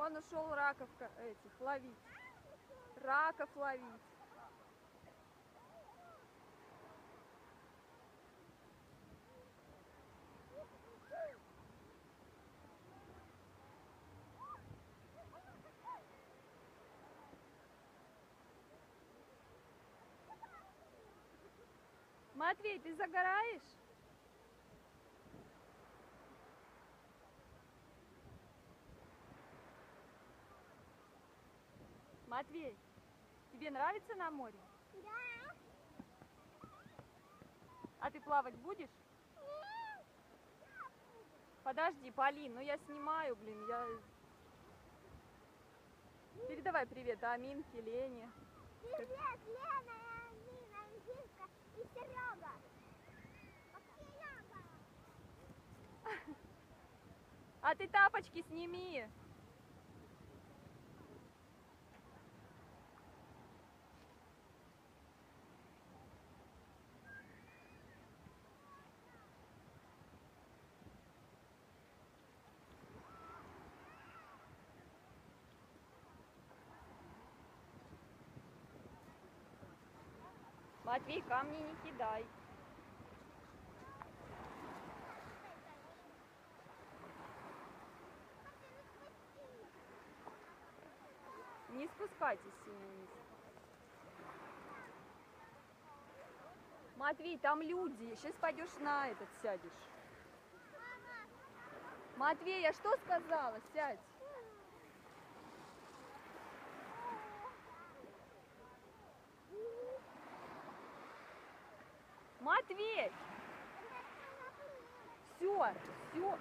Он ушел раков этих ловить. Раков ловить. Матвей, ты загораешь? Матвей, тебе нравится на море? Да. А ты плавать будешь? Нет. Подожди, Полин, ну я снимаю, блин, я... Передавай привет Аминке, Лене. Привет, Лена, Амина, Зинка и Серега. Серега. А ты тапочки сними. Матвей, камни не кидай. Не спускайтесь сильно вниз. Матвей, там люди. Сейчас пойдешь на этот сядешь. Матвей, я что сказала? Сядь. Матвей! Все, все.